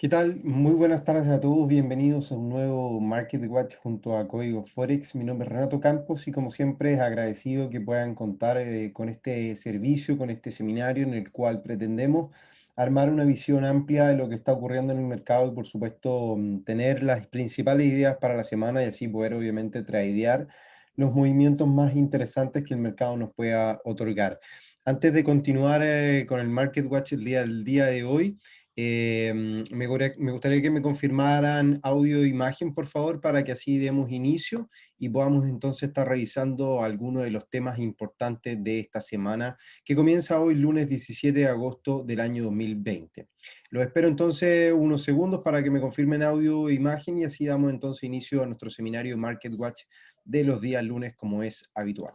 ¿Qué tal? Muy buenas tardes a todos, bienvenidos a un nuevo Market Watch junto a Código Forex. Mi nombre es Renato Campos y como siempre es agradecido que puedan contar con este servicio, con este seminario en el cual pretendemos armar una visión amplia de lo que está ocurriendo en el mercado y por supuesto tener las principales ideas para la semana y así poder obviamente tradear los movimientos más interesantes que el mercado nos pueda otorgar. Antes de continuar con el Market Watch el día de hoy, me gustaría que me confirmaran audio e imagen, por favor, para que así demos inicio y podamos entonces estar revisando algunos de los temas importantes de esta semana, que comienza hoy, lunes 17 de agosto del año 2020. Los espero entonces unos segundos para que me confirmen audio e imagen y así damos entonces inicio a nuestro seminario Market Watch de los días lunes, como es habitual.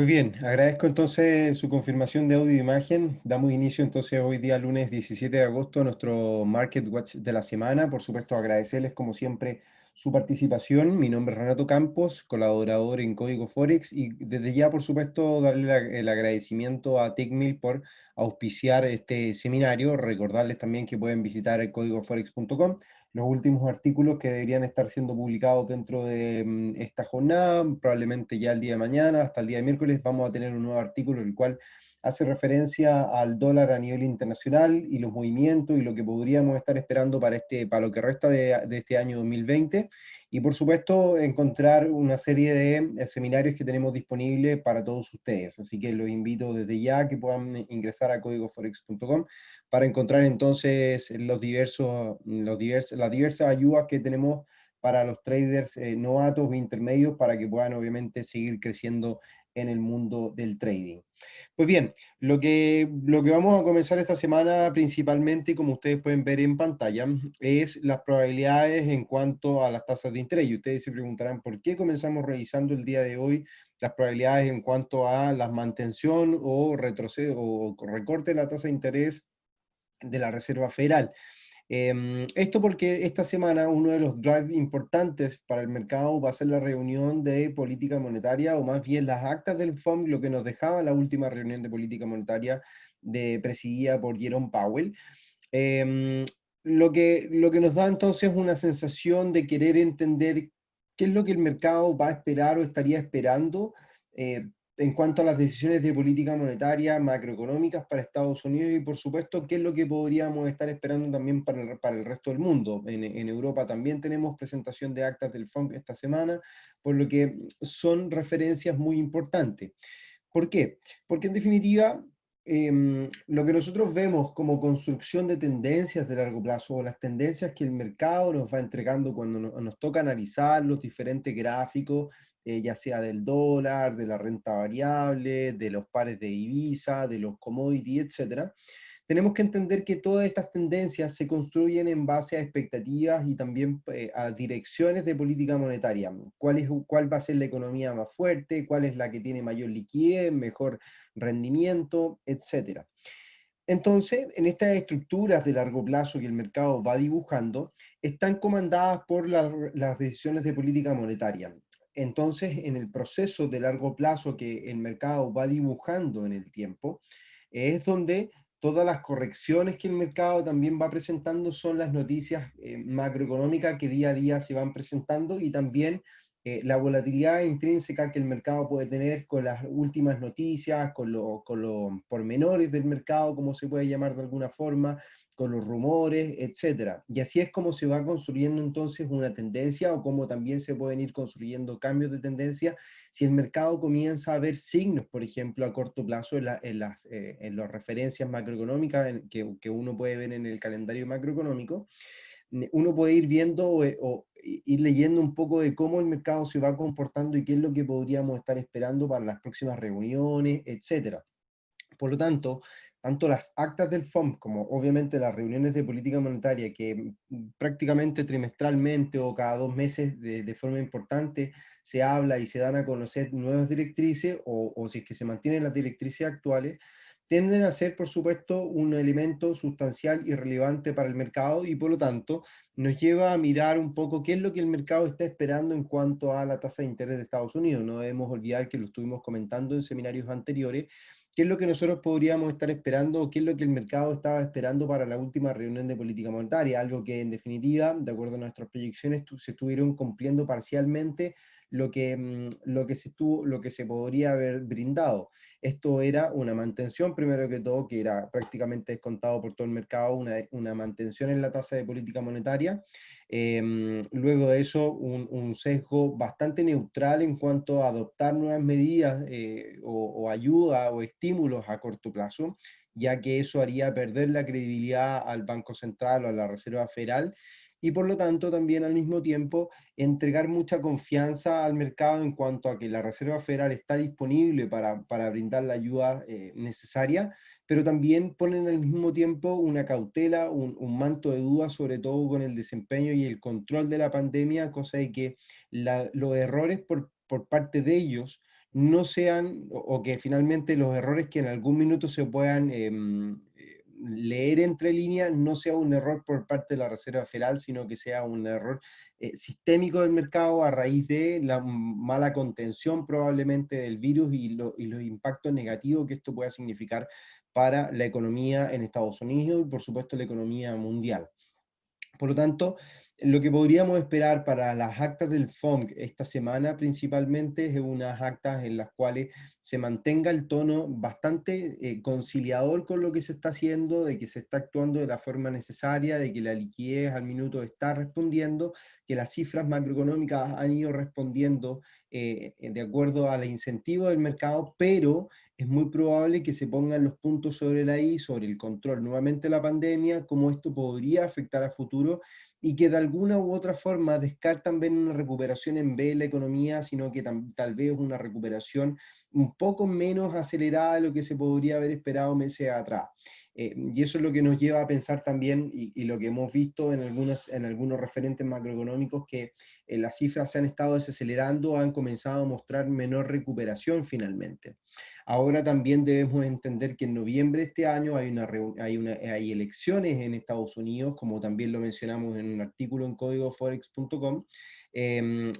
Pues bien, agradezco entonces su confirmación de audio e imagen. Damos inicio entonces hoy día lunes 17 de agosto a nuestro Market Watch de la semana. Por supuesto, agradecerles como siempre su participación. Mi nombre es Renato Campos, colaborador en Código Forex y desde ya, por supuesto, darle el agradecimiento a TechMill por auspiciar este seminario. Recordarles también que pueden visitar el códigoforex.com los últimos artículos que deberían estar siendo publicados dentro de esta jornada, probablemente ya el día de mañana, hasta el día de miércoles, vamos a tener un nuevo artículo, el cual hace referencia al dólar a nivel internacional y los movimientos y lo que podríamos estar esperando para lo que resta de este año 2020. Y por supuesto, encontrar una serie de seminarios que tenemos disponibles para todos ustedes. Así que los invito desde ya a que puedan ingresar a códigoforex.com para encontrar entonces las diversas ayudas que tenemos para los traders novatos e intermedios para que puedan obviamente seguir creciendo en el mundo del trading. Pues bien, lo que vamos a comenzar esta semana principalmente, como ustedes pueden ver en pantalla, es las probabilidades en cuanto a las tasas de interés. Y ustedes se preguntarán por qué comenzamos revisando el día de hoy las probabilidades en cuanto a la mantención o retroceso o recorte de la tasa de interés de la Reserva Federal. Esto porque esta semana uno de los drives importantes para el mercado va a ser la reunión de política monetaria, o más bien las actas del FOMC, lo que nos dejaba la última reunión de política monetaria presidida por Jerome Powell. Em, lo que nos da entonces una sensación de querer entender qué es lo que el mercado va a esperar o estaría esperando eh, en cuanto a las decisiones de política monetaria macroeconómicas para Estados Unidos y por supuesto qué es lo que podríamos estar esperando también para el resto del mundo. En Europa también tenemos presentación de actas del FOMC esta semana, por lo que son referencias muy importantes. ¿Por qué? Porque en definitiva, lo que nosotros vemos como construcción de tendencias de largo plazo o las tendencias que el mercado nos va entregando cuando nos toca analizar los diferentes gráficos, ya sea del dólar, de la renta variable, de los pares de divisa, de los commodities, etcétera, tenemos que entender que todas estas tendencias se construyen en base a expectativas y también a direcciones de política monetaria. ¿Cuál va a ser la economía más fuerte? ¿Cuál es la que tiene mayor liquidez, mejor rendimiento, etcétera? Entonces, en estas estructuras de largo plazo que el mercado va dibujando, están comandadas por las decisiones de política monetaria. Entonces, en el proceso de largo plazo que el mercado va dibujando en el tiempo, es donde todas las correcciones que el mercado también va presentando son las noticias macroeconómicas que día a día se van presentando y también la volatilidad intrínseca que el mercado puede tener con las últimas noticias, con los pormenores del mercado, como se puede llamar de alguna forma, con los rumores, etcétera. Y así es como se va construyendo entonces una tendencia o como también se pueden ir construyendo cambios de tendencia si el mercado comienza a ver signos, por ejemplo, a corto plazo en las referencias macroeconómicas que uno puede ver en el calendario macroeconómico, uno puede ir viendo o ir leyendo un poco de cómo el mercado se va comportando y qué es lo que podríamos estar esperando para las próximas reuniones, etcétera. Por lo tanto, tanto las actas del FOMC como obviamente las reuniones de política monetaria que prácticamente trimestralmente o cada 2 meses de forma importante se habla y se dan a conocer nuevas directrices o si es que se mantienen las directrices actuales, tienden a ser, por supuesto, un elemento sustancial y relevante para el mercado y por lo tanto nos lleva a mirar un poco qué es lo que el mercado está esperando en cuanto a la tasa de interés de Estados Unidos. No debemos olvidar que lo estuvimos comentando en seminarios anteriores, qué es lo que nosotros podríamos estar esperando o qué es lo que el mercado estaba esperando para la última reunión de política monetaria, algo que en definitiva, de acuerdo a nuestras proyecciones, se estuvieron cumpliendo parcialmente lo que se podría haber brindado. Esto era una mantención, primero que todo, que era prácticamente descontado por todo el mercado, una mantención en la tasa de política monetaria. Luego de eso, un sesgo bastante neutral en cuanto a adoptar nuevas medidas o ayuda o estímulos a corto plazo, ya que eso haría perder la credibilidad al Banco Central o a la Reserva Federal y por lo tanto también al mismo tiempo entregar mucha confianza al mercado en cuanto a que la Reserva Federal está disponible para brindar la ayuda necesaria, pero también ponen al mismo tiempo una cautela, un manto de duda, sobre todo con el desempeño y el control de la pandemia, cosa de que los errores por parte de ellos no sean, o que finalmente los errores que en algún minuto se puedan leer entre líneas no sea un error por parte de la Reserva Federal, sino que sea un error sistémico del mercado a raíz de la mala contención probablemente del virus y los impactos negativos que esto pueda significar para la economía en Estados Unidos y por supuesto la economía mundial. Por lo tanto, lo que podríamos esperar para las actas del FOMC esta semana principalmente es unas actas en las cuales se mantenga el tono bastante conciliador con lo que se está haciendo, de que se está actuando de la forma necesaria, de que la liquidez al minuto está respondiendo, que las cifras macroeconómicas han ido respondiendo de acuerdo al incentivo del mercado, pero es muy probable que se pongan los puntos sobre la I, sobre el control nuevamente de la pandemia, cómo esto podría afectar a futuro y que de alguna u otra forma descartan ver una recuperación en B de la economía, sino que tal vez una recuperación un poco menos acelerada de lo que se podría haber esperado meses atrás. Y eso es lo que nos lleva a pensar también, y lo que hemos visto en algunos referentes macroeconómicos, que las cifras se han estado desacelerando, han comenzado a mostrar menor recuperación finalmente. Ahora también debemos entender que en noviembre de este año hay elecciones en Estados Unidos, como también lo mencionamos en un artículo en códigoforex.com.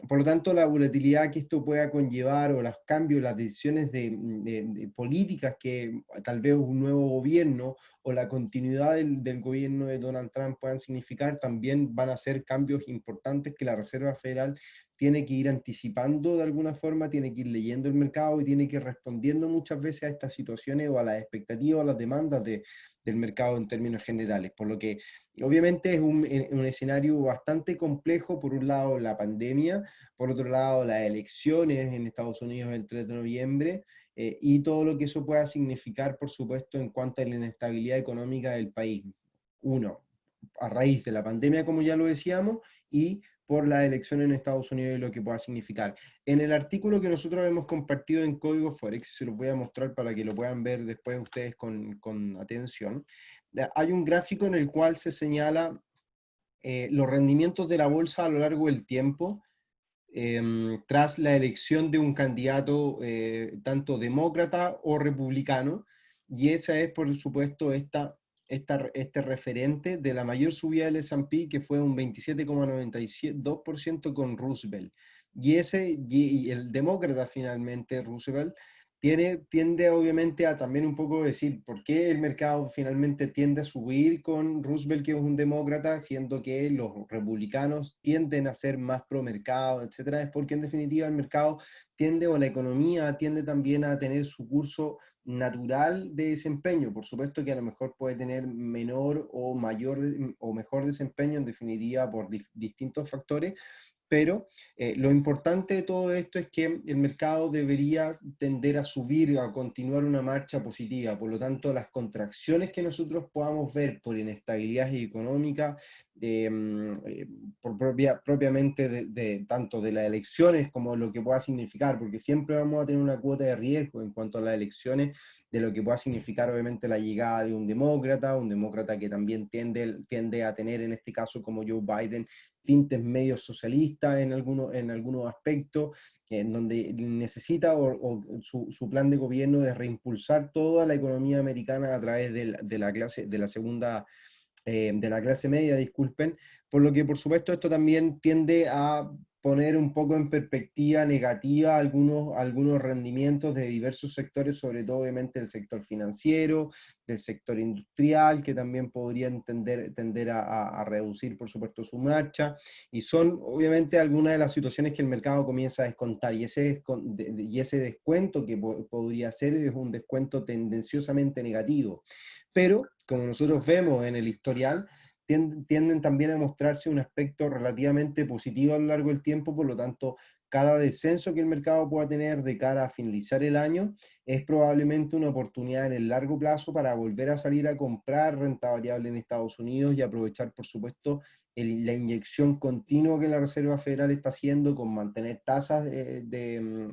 Por lo tanto, la volatilidad que esto pueda conllevar o los cambios, las decisiones de políticas que tal vez un nuevo gobierno o la continuidad del gobierno de Donald Trump puedan significar, también van a ser cambios importantes que la Reserva Federal tiene que ir anticipando de alguna forma, tiene que ir leyendo el mercado y tiene que ir respondiendo muchas veces a estas situaciones o a las expectativas, a las demandas del mercado en términos generales. Por lo que obviamente es un escenario bastante complejo, por un lado la pandemia, por otro lado las elecciones en Estados Unidos el 3 de noviembre, y todo lo que eso pueda significar, por supuesto, en cuanto a la inestabilidad económica del país. Uno, a raíz de la pandemia, como ya lo decíamos, y por la elección en Estados Unidos y lo que pueda significar. En el artículo que nosotros hemos compartido en Código Forex, se los voy a mostrar para que lo puedan ver después ustedes con atención, hay un gráfico en el cual se señala los rendimientos de la bolsa a lo largo del tiempo, tras la elección de un candidato tanto demócrata o republicano, y esa es por supuesto este referente de la mayor subida del S&P, que fue un 27,92% con Roosevelt. Y el demócrata finalmente, Roosevelt, tiende obviamente a también un poco decir por qué el mercado finalmente tiende a subir con Roosevelt, que es un demócrata, siendo que los republicanos tienden a ser más pro mercado, etcétera. Es porque en definitiva el mercado tiende, o la economía tiende también a tener su curso natural de desempeño. Por supuesto que a lo mejor puede tener menor o mayor o mejor desempeño en definitiva por distintos factores, pero lo importante de todo esto es que el mercado debería tender a subir, a continuar una marcha positiva. Por lo tanto, las contracciones que nosotros podamos ver por inestabilidad económica, eh, por propiamente tanto de las elecciones como lo que pueda significar, porque siempre vamos a tener una cuota de riesgo en cuanto a las elecciones, de lo que pueda significar obviamente la llegada de un demócrata que también tiende a tener en este caso como Joe Biden tintes medio socialistas en algunos aspectos, en donde necesita su plan de gobierno es reimpulsar toda la economía americana a través de la clase, de la segunda, de la clase media, disculpen, por lo que por supuesto esto también tiende a poner un poco en perspectiva negativa algunos rendimientos de diversos sectores, sobre todo obviamente del sector financiero, del sector industrial, que también podrían tender a reducir por supuesto su marcha, y son obviamente algunas de las situaciones que el mercado comienza a descontar, y ese descuento que podría ser es un descuento tendenciosamente negativo. Pero, como nosotros vemos en el historial, tienden también a mostrarse un aspecto relativamente positivo a lo largo del tiempo, por lo tanto, cada descenso que el mercado pueda tener de cara a finalizar el año es probablemente una oportunidad en el largo plazo para volver a salir a comprar renta variable en Estados Unidos y aprovechar, por supuesto, la inyección continua que la Reserva Federal está haciendo con mantener tasas de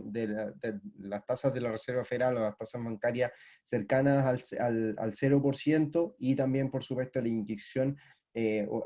las tasas de la Reserva Federal o las tasas bancarias cercanas al 0%, y también, por supuesto, la inyección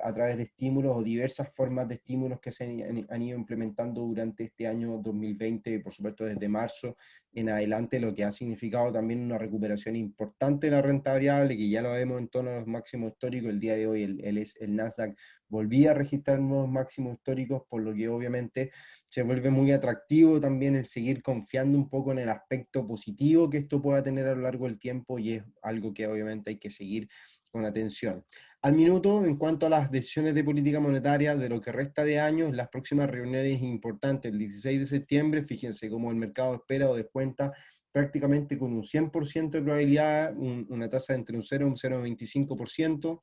a través de estímulos o diversas formas de estímulos que se han ido implementando durante este año 2020, por supuesto desde marzo en adelante, lo que ha significado también una recuperación importante de la renta variable, que ya lo vemos en torno a los máximos históricos. El día de hoy el Nasdaq volvía a registrar nuevos máximos históricos, por lo que obviamente se vuelve muy atractivo también el seguir confiando un poco en el aspecto positivo que esto pueda tener a lo largo del tiempo, y es algo que obviamente hay que seguir con atención. Al minuto, en cuanto a las decisiones de política monetaria de lo que resta de año, las próximas reuniones importantes, el 16 de septiembre, fíjense cómo el mercado espera o descuenta prácticamente con un 100% de probabilidad, una tasa entre un 0 y un 0,25%.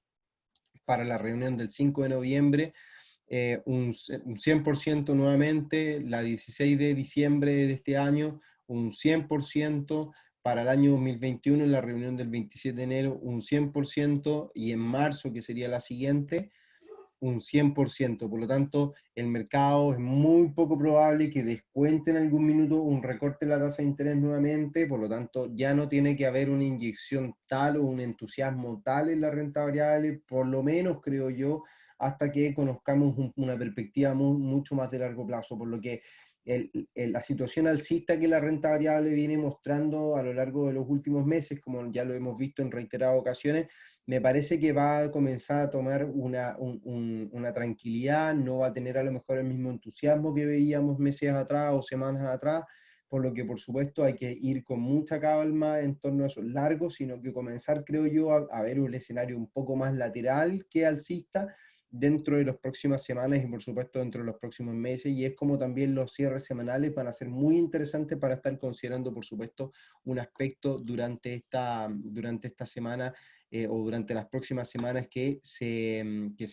Para la reunión del 5 de noviembre, un 100% nuevamente, la 16 de diciembre de este año, un 100%, para el año 2021, en la reunión del 27 de enero, un 100%, y en marzo, que sería la siguiente, un 100%. Por lo tanto, el mercado es muy poco probable que descuente en algún minuto un recorte de la tasa de interés nuevamente. Por lo tanto, ya no tiene que haber una inyección tal o un entusiasmo tal en la renta variable, por lo menos creo yo, hasta que conozcamos una perspectiva mucho más de largo plazo, por lo que la situación alcista que la renta variable viene mostrando a lo largo de los últimos meses, como ya lo hemos visto en reiteradas ocasiones, me parece que va a comenzar a tomar una tranquilidad, no va a tener a lo mejor el mismo entusiasmo que veíamos meses atrás o semanas atrás, por lo que por supuesto hay que ir con mucha calma en torno a esos largos, sino que comenzar, creo yo, a ver un escenario un poco más lateral que alcista dentro de las próximas semanas y por supuesto dentro de los próximos meses, y es como también los cierres semanales van a ser muy interesantes para estar considerando, por supuesto, un aspecto durante esta semana o durante las próximas semanas que se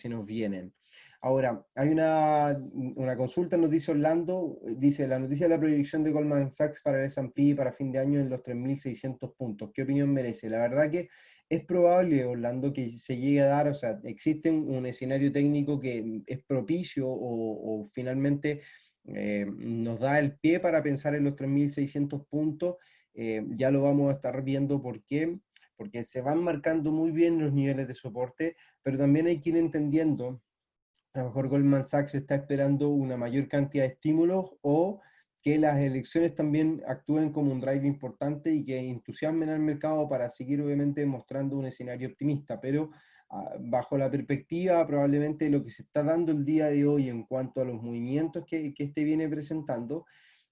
nos vienen. Ahora, hay una consulta, nos dice Orlando, dice: la noticia de la proyección de Goldman Sachs para el S&P para fin de año en los 3.600 puntos. ¿Qué opinión merece? La verdad que es probable, Orlando, que se llegue a dar, o sea, existe un escenario técnico que es propicio o finalmente nos da el pie para pensar en los 3.600 puntos. Ya lo vamos a estar viendo por qué, porque se van marcando muy bien los niveles de soporte, pero también hay que ir entendiendo, a lo mejor Goldman Sachs está esperando una mayor cantidad de estímulos, o que las elecciones también actúen como un drive importante y que entusiasmen al mercado para seguir obviamente mostrando un escenario optimista, pero bajo la perspectiva probablemente de lo que se está dando el día de hoy en cuanto a los movimientos que este viene presentando,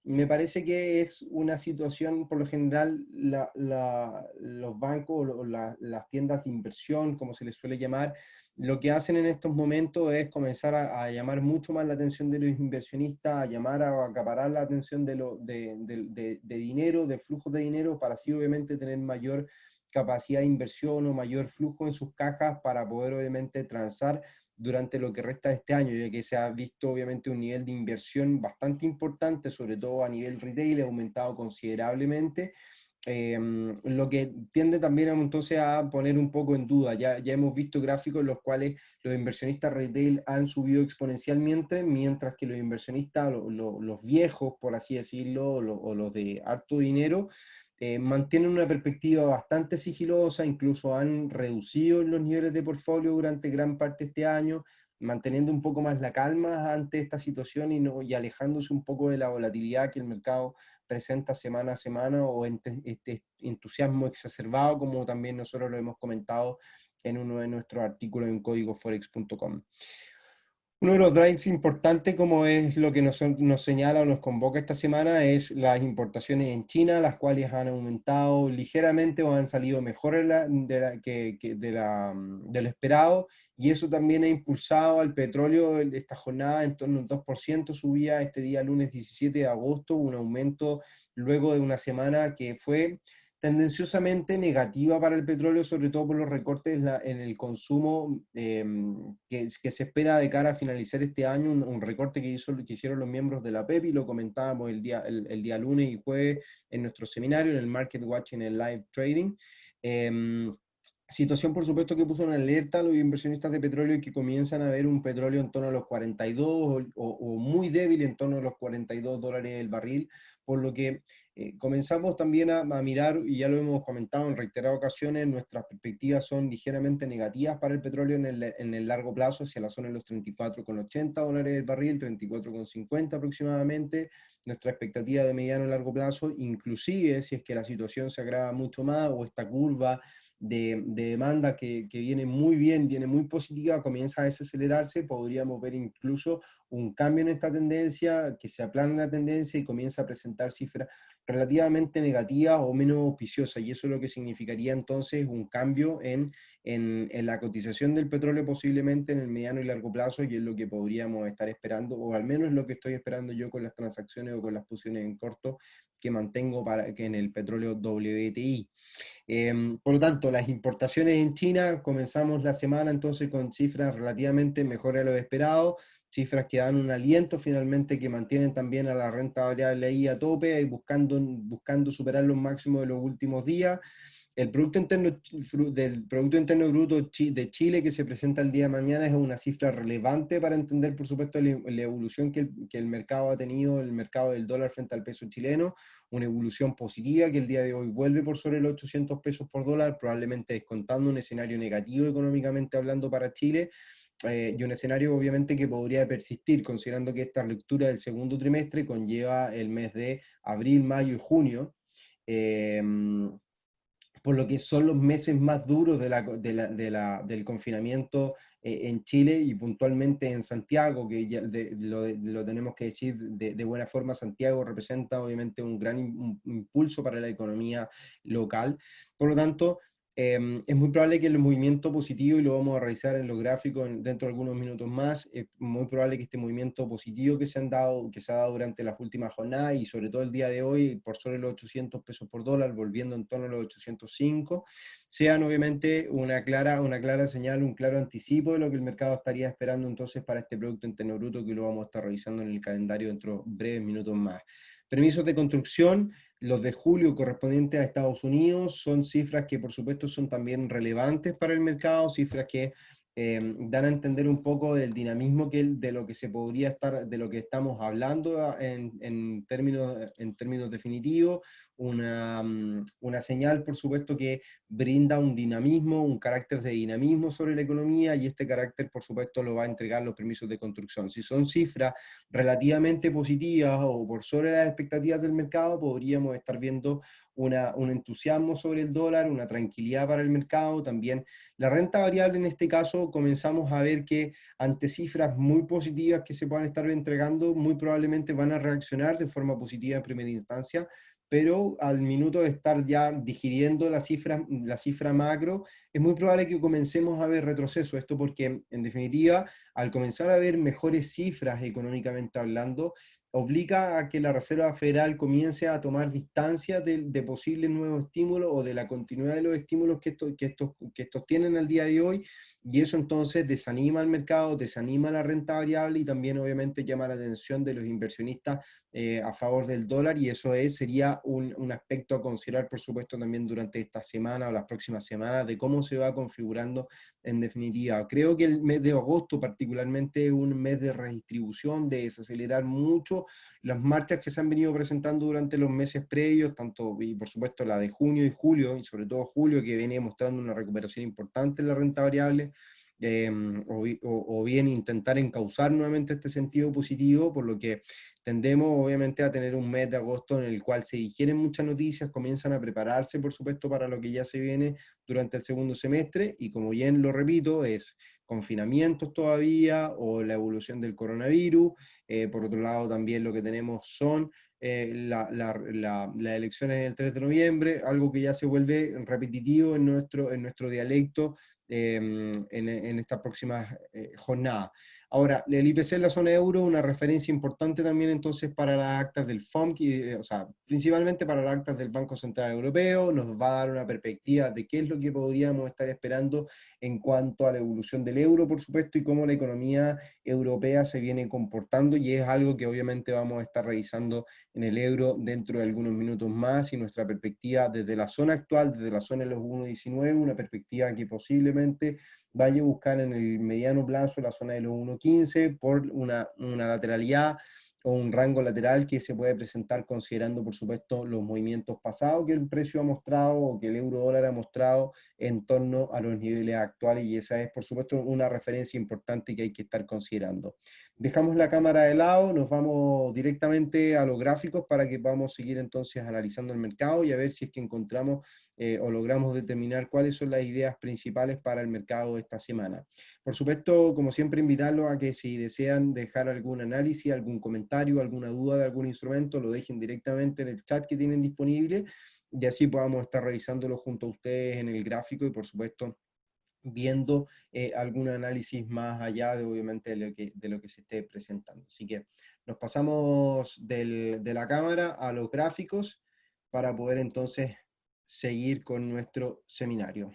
me parece que es una situación, por lo general, los bancos o las tiendas de inversión, como se les suele llamar, lo que hacen en estos momentos es comenzar a llamar mucho más la atención de los inversionistas, a llamar a acaparar la atención de dinero, de flujos de dinero, para así obviamente tener mayor capacidad de inversión o mayor flujo en sus cajas para poder obviamente transar durante lo que resta de este año, ya que se ha visto obviamente un nivel de inversión bastante importante, sobre todo a nivel retail, ha aumentado considerablemente, lo que tiende también entonces a poner un poco en duda. Ya hemos visto gráficos en los cuales los inversionistas retail han subido exponencialmente, mientras que los inversionistas, los viejos, por así decirlo, o los de harto dinero, mantienen una perspectiva bastante sigilosa, incluso han reducido los niveles de portfolio durante gran parte de este año, manteniendo un poco más la calma ante esta situación y alejándose un poco de la volatilidad que el mercado presenta semana a semana, o este entusiasmo exacerbado, como también nosotros lo hemos comentado en uno de nuestros artículos en códigoforex.com. Uno de los drives importantes, como es lo que nos señala o nos convoca esta semana, es las importaciones en China, las cuales han aumentado ligeramente o han salido mejor de lo esperado, y eso también ha impulsado al petróleo. Esta jornada en torno al 2% subía este día lunes 17 de agosto, un aumento luego de una semana que fue tendenciosamente negativa para el petróleo, sobre todo por los recortes en el consumo que se espera de cara a finalizar este año, un recorte que hicieron los miembros de la PEP, y lo comentábamos el día lunes y jueves en nuestro seminario, en el Market Watch, en el Live Trading. Situación, por supuesto, que puso en alerta a los inversionistas de petróleo, y que comienzan a ver un petróleo en torno a los 42 o muy débil en torno a los $42 el barril, por lo que comenzamos también a mirar, y ya lo hemos comentado en reiteradas ocasiones, nuestras perspectivas son ligeramente negativas para el petróleo en el largo plazo, hacia la zona de los $34,80 el barril, $34,50 aproximadamente. Nuestra expectativa de mediano y largo plazo, inclusive si es que la situación se agrava mucho más, o esta curva de demanda que viene muy bien, viene muy positiva, comienza a desacelerarse, podríamos ver incluso un cambio en esta tendencia, que se aplane la tendencia y comienza a presentar cifras relativamente negativas o menos auspiciosas, y eso es lo que significaría entonces un cambio en la cotización del petróleo, posiblemente en el mediano y largo plazo, y es lo que podríamos estar esperando, o al menos lo que estoy esperando yo con las transacciones o con las posiciones en corto que mantengo que en el petróleo WTI. Por lo tanto, las importaciones en China, comenzamos la semana entonces con cifras relativamente mejores a lo esperado, cifras que dan un aliento finalmente, que mantienen también a la renta variable ahí a tope, y buscando superar los máximos de los últimos días. El Producto Interno Bruto de Chile, que se presenta el día de mañana, es una cifra relevante para entender, por supuesto, la evolución que el mercado ha tenido, el mercado del dólar frente al peso chileno, una evolución positiva que el día de hoy vuelve por sobre los 800 pesos por dólar, probablemente descontando un escenario negativo económicamente hablando para Chile, y un escenario obviamente que podría persistir, considerando que esta lectura del segundo trimestre conlleva el mes de abril, mayo y junio. Eh, por lo que son los meses más duros del confinamiento en Chile, y puntualmente en Santiago, que ya lo tenemos que decir de buena forma. Santiago representa obviamente un gran impulso para la economía local. Por lo tanto, es muy probable que el movimiento positivo, y lo vamos a revisar en los gráficos dentro de algunos minutos más, es muy probable que este movimiento positivo que se ha dado durante las últimas jornadas, y sobre todo el día de hoy, por sobre los 800 pesos por dólar, volviendo en torno a los 805, sean obviamente una clara señal, un claro anticipo de lo que el mercado estaría esperando entonces para este Producto Interno Bruto, que lo vamos a estar revisando en el calendario dentro de breves minutos más. Permisos de construcción, los de julio correspondientes a Estados Unidos, son cifras que por supuesto son también relevantes para el mercado, cifras que dan a entender un poco del dinamismo de lo que se podría estar, de lo que estamos hablando en términos definitivos, una señal, por supuesto, que brinda un dinamismo, un carácter de dinamismo sobre la economía, y este carácter, por supuesto, lo va a entregar los permisos de construcción. Si son cifras relativamente positivas o por sobre las expectativas del mercado, podríamos estar viendo un entusiasmo sobre el dólar, una tranquilidad para el mercado. También la renta variable, en este caso, comenzamos a ver que ante cifras muy positivas que se puedan estar entregando, muy probablemente van a reaccionar de forma positiva en primera instancia, pero al minuto de estar ya digiriendo la cifra macro, es muy probable que comencemos a ver retroceso. Esto porque, en definitiva, al comenzar a ver mejores cifras económicamente hablando, obliga a que la Reserva Federal comience a tomar distancia de posibles nuevos estímulos o de la continuidad de los estímulos que estos tienen al día de hoy, y eso entonces desanima al mercado, desanima la renta variable y también obviamente llama la atención de los inversionistas a favor del dólar, y eso sería un aspecto a considerar, por supuesto, también durante esta semana o las próximas semanas, de cómo se va configurando en definitiva. Creo que el mes de agosto particularmente es un mes de redistribución, de desacelerar mucho las marchas que se han venido presentando durante los meses previos, tanto, y por supuesto la de junio y julio, y sobre todo julio, que viene mostrando una recuperación importante en la renta variable, o bien intentar encauzar nuevamente este sentido positivo, por lo que tendemos obviamente a tener un mes de agosto en el cual se digieren muchas noticias, comienzan a prepararse por supuesto para lo que ya se viene durante el segundo semestre, y como bien lo repito, es confinamientos todavía o la evolución del coronavirus. Por otro lado también lo que tenemos son las elecciones del 3 de noviembre, algo que ya se vuelve repetitivo en nuestro dialecto en estas próximas jornadas. Ahora, el IPC en la zona euro, una referencia importante también entonces para las actas del FOMC, o sea, principalmente para las actas del Banco Central Europeo, nos va a dar una perspectiva de qué es lo que podríamos estar esperando en cuanto a la evolución del euro, por supuesto, y cómo la economía europea se viene comportando, y es algo que obviamente vamos a estar revisando en el euro dentro de algunos minutos más, y nuestra perspectiva desde la zona actual, desde la zona de los 1,19, una perspectiva que posiblemente vaya a buscar en el mediano plazo la zona de los 1,15 por una lateralidad o un rango lateral que se puede presentar considerando, por supuesto, los movimientos pasados que el precio ha mostrado o que el euro dólar ha mostrado en torno a los niveles actuales, y esa es, por supuesto, una referencia importante que hay que estar considerando. Dejamos la cámara de lado, nos vamos directamente a los gráficos para que podamos seguir entonces analizando el mercado y a ver si es que encontramos o logramos determinar cuáles son las ideas principales para el mercado de esta semana. Por supuesto, como siempre, invitarlos a que si desean dejar algún análisis, algún comentario, alguna duda de algún instrumento, lo dejen directamente en el chat que tienen disponible, y así podamos estar revisándolo junto a ustedes en el gráfico y, por supuesto, viendo algún análisis más allá de, obviamente, de lo que se esté presentando. Así que nos pasamos de la cámara a los gráficos para poder entonces seguir con nuestro seminario.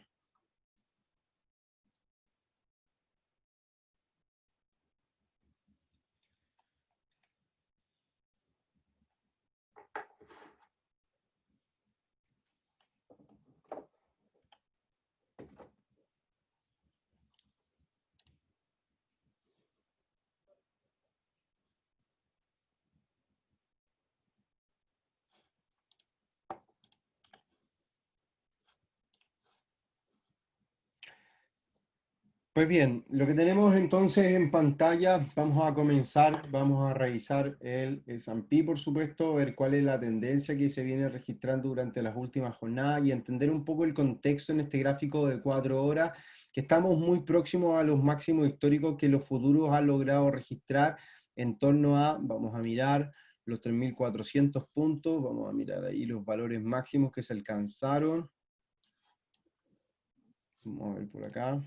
Pues bien, lo que tenemos entonces en pantalla, vamos a revisar el S&P, por supuesto, ver cuál es la tendencia que se viene registrando durante las últimas jornadas y entender un poco el contexto en este gráfico de 4 horas, que estamos muy próximos a los máximos históricos que los futuros han logrado registrar en torno a, vamos a mirar los 3.400 puntos, vamos a mirar ahí los valores máximos que se alcanzaron. Vamos a ver por acá.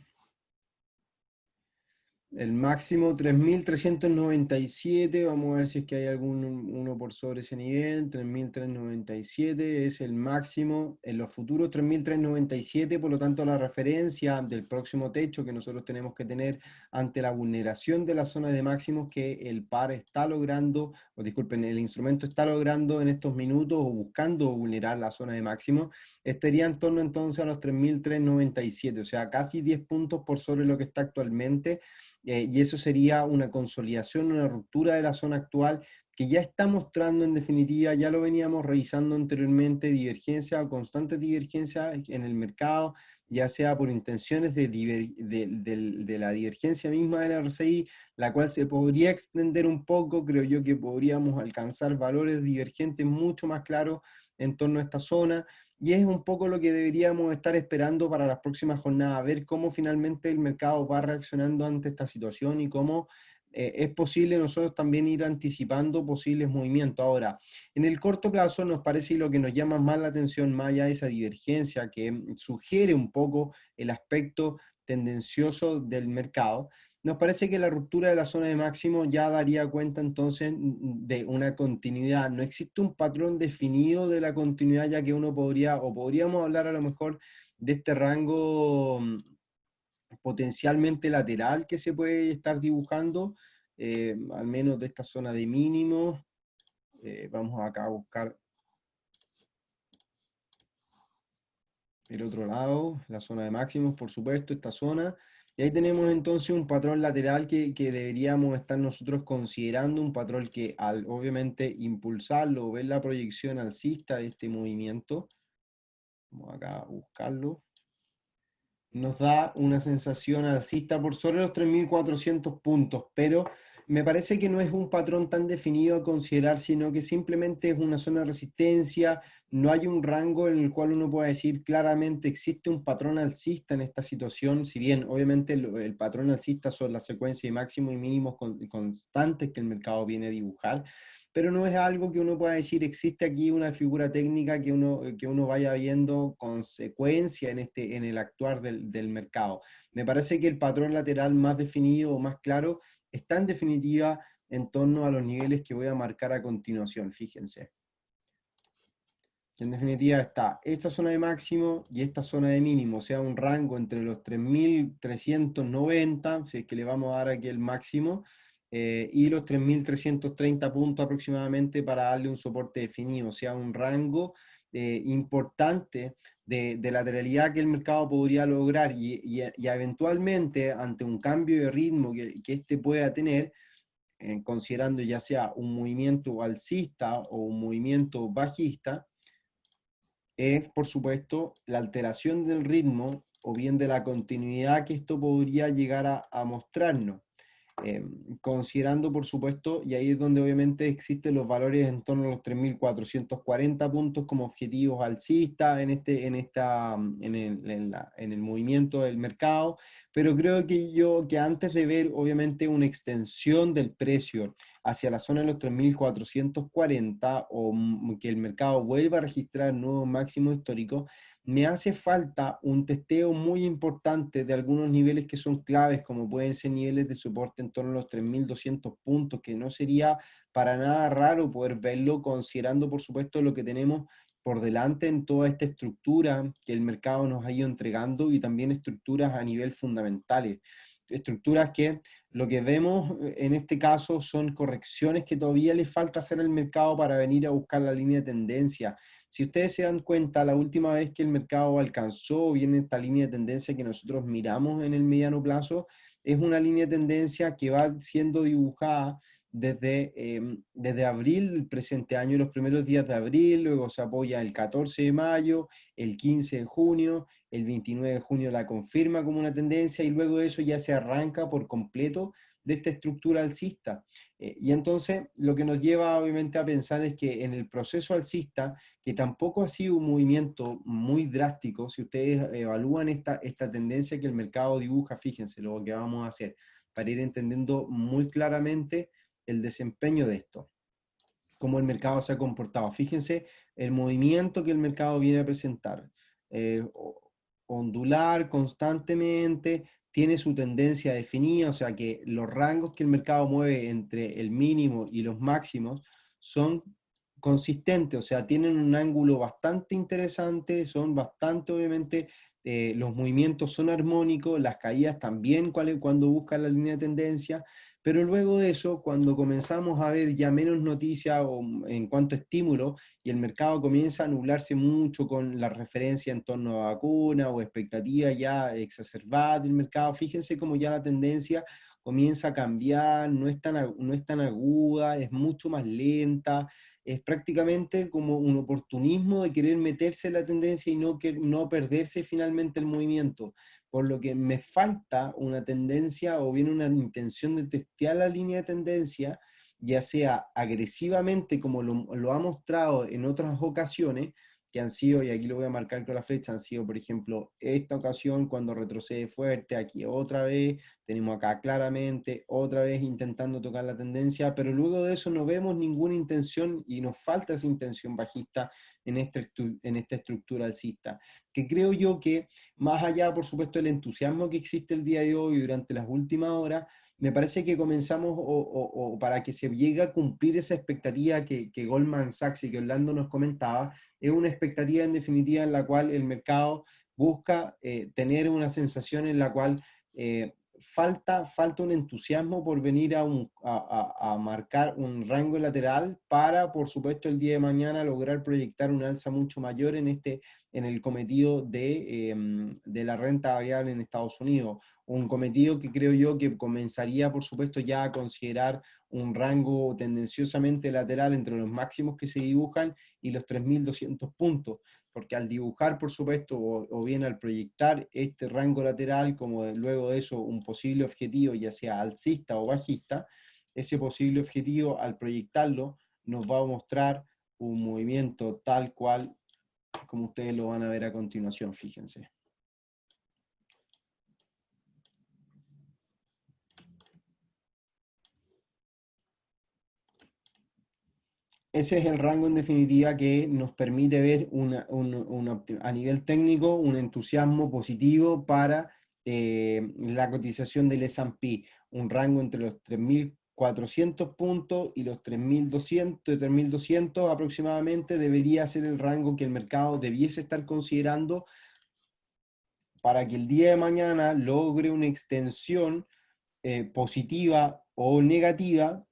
El máximo 3.397, vamos a ver si es que hay algún uno por sobre ese nivel. 3.397 es el máximo. En los futuros 3.397, por lo tanto la referencia del próximo techo que nosotros tenemos que tener ante la vulneración de la zona de máximos que el par está logrando, o disculpen, el instrumento está logrando en estos minutos o buscando vulnerar la zona de máximos, estaría en torno entonces a los 3.397, o sea, casi 10 puntos por sobre lo que está actualmente. Y eso sería una consolidación, una ruptura de la zona actual que ya está mostrando en definitiva, ya lo veníamos revisando anteriormente, divergencia o constantes divergencias en el mercado, ya sea por intenciones de la divergencia misma del RSI, la cual se podría extender un poco. Creo yo que podríamos alcanzar valores divergentes mucho más claros en torno a esta zona, y es un poco lo que deberíamos estar esperando para las próximas jornadas, ver cómo finalmente el mercado va reaccionando ante esta situación y cómo es posible nosotros también ir anticipando posibles movimientos. Ahora, en el corto plazo nos parece, y lo que nos llama más la atención, más allá de esa divergencia que sugiere un poco el aspecto tendencioso del mercado, Nos parece que la ruptura de la zona de máximo ya daría cuenta entonces de una continuidad. No existe un patrón definido de la continuidad, ya que uno podría, o podríamos hablar a lo mejor de este rango potencialmente lateral que se puede estar dibujando, al menos de esta zona de mínimos. Vamos acá a buscar el otro lado, la zona de máximos, por supuesto, esta zona. Y ahí tenemos entonces un patrón lateral que deberíamos estar nosotros considerando, un patrón que al obviamente impulsarlo o ver la proyección alcista de este movimiento, vamos acá a buscarlo, nos da una sensación alcista por sobre los 3.400 puntos, pero me parece que no es un patrón tan definido a considerar, sino que simplemente es una zona de resistencia, no hay un rango en el cual uno pueda decir claramente existe un patrón alcista en esta situación, si bien obviamente el patrón alcista son la secuencia de máximos y mínimos constantes que el mercado viene a dibujar, pero no es algo que uno pueda decir, existe aquí una figura técnica que uno vaya viendo consecuencia en el actuar del mercado. Me parece que el patrón lateral más definido o más claro está en definitiva en torno a los niveles que voy a marcar a continuación, fíjense. En definitiva está esta zona de máximo y esta zona de mínimo, o sea, un rango entre los 3.390, si es que le vamos a dar aquí el máximo, y los 3.330 puntos aproximadamente para darle un soporte definido, o sea, un rango importante de lateralidad que el mercado podría lograr y eventualmente ante un cambio de ritmo que este pueda tener, considerando ya sea un movimiento alcista o un movimiento bajista, es, por supuesto, la alteración del ritmo o bien de la continuidad que esto podría llegar a mostrarnos. Considerando, por supuesto, y ahí es donde obviamente existen los valores en torno a los 3.440 puntos como objetivos alcistas en el movimiento del mercado, pero creo que antes de ver obviamente una extensión del precio hacia la zona de los 3.440 o que el mercado vuelva a registrar nuevos máximos históricos, me hace falta un testeo muy importante de algunos niveles que son claves, como pueden ser niveles de soporte en torno a los 3.200 puntos, que no sería para nada raro poder verlo, considerando por supuesto lo que tenemos por delante en toda esta estructura que el mercado nos ha ido entregando y también estructuras a nivel fundamentales. Estructuras que lo que vemos en este caso son correcciones que todavía le falta hacer al mercado para venir a buscar la línea de tendencia. Si ustedes se dan cuenta, la última vez que el mercado alcanzó bien esta línea de tendencia que nosotros miramos en el mediano plazo, es una línea de tendencia que va siendo dibujada desde abril del presente año, los primeros días de abril, luego se apoya el 14 de mayo, el 15 de junio, el 29 de junio la confirma como una tendencia y luego de eso ya se arranca por completo de esta estructura alcista. Y entonces lo que nos lleva obviamente a pensar es que en el proceso alcista, que tampoco ha sido un movimiento muy drástico, si ustedes evalúan esta tendencia que el mercado dibuja, fíjense lo que vamos a hacer para ir entendiendo muy claramente el desempeño de esto, cómo el mercado se ha comportado. Fíjense el movimiento que el mercado viene a presentar. Eh, Ondular constantemente, tiene su tendencia definida, o sea que los rangos que el mercado mueve entre el mínimo y los máximos son consistentes, o sea, tienen un ángulo bastante interesante, son bastante, obviamente, los movimientos son armónicos, las caídas también cuando buscan la línea de tendencia, pero luego de eso, cuando comenzamos a ver ya menos noticias en cuanto a estímulo, y el mercado comienza a nublarse mucho con la referencia en torno a vacunas o expectativas ya exacerbadas del mercado, fíjense cómo ya la tendencia comienza a cambiar, no es tan aguda, es mucho más lenta, es prácticamente como un oportunismo de querer meterse en la tendencia y no perderse finalmente el movimiento, por lo que me falta una tendencia o bien una intención de testear la línea de tendencia, ya sea agresivamente como lo ha mostrado en otras ocasiones, que han sido, y aquí lo voy a marcar con la flecha, han sido, por ejemplo, esta ocasión cuando retrocede fuerte, aquí otra vez, tenemos acá claramente, otra vez intentando tocar la tendencia, pero luego de eso no vemos ninguna intención y nos falta esa intención bajista en esta estructura alcista. Que creo yo que, más allá, por supuesto, del entusiasmo que existe el día de hoy durante las últimas horas, me parece que comenzamos, o para que se llegue a cumplir esa expectativa que Goldman Sachs y que Orlando nos comentaba, es una expectativa en definitiva en la cual el mercado busca tener una sensación en la cual falta un entusiasmo por venir a marcar un rango lateral para, por supuesto, el día de mañana lograr proyectar un alza mucho mayor en el cometido de la renta variable en Estados Unidos. Un cometido que creo yo que comenzaría, por supuesto, ya a considerar un rango tendenciosamente lateral entre los máximos que se dibujan y los 3.200 puntos, porque al dibujar, por supuesto, o bien al proyectar este rango lateral, como luego de eso un posible objetivo, ya sea alcista o bajista, ese posible objetivo, al proyectarlo, nos va a mostrar un movimiento tal cual como ustedes lo van a ver a continuación, fíjense. Ese es el rango en definitiva que nos permite ver a nivel técnico un entusiasmo positivo para la cotización del S&P, un rango entre los 3.400 puntos y los 3.200 aproximadamente debería ser el rango que el mercado debiese estar considerando para que el día de mañana logre una extensión positiva o negativa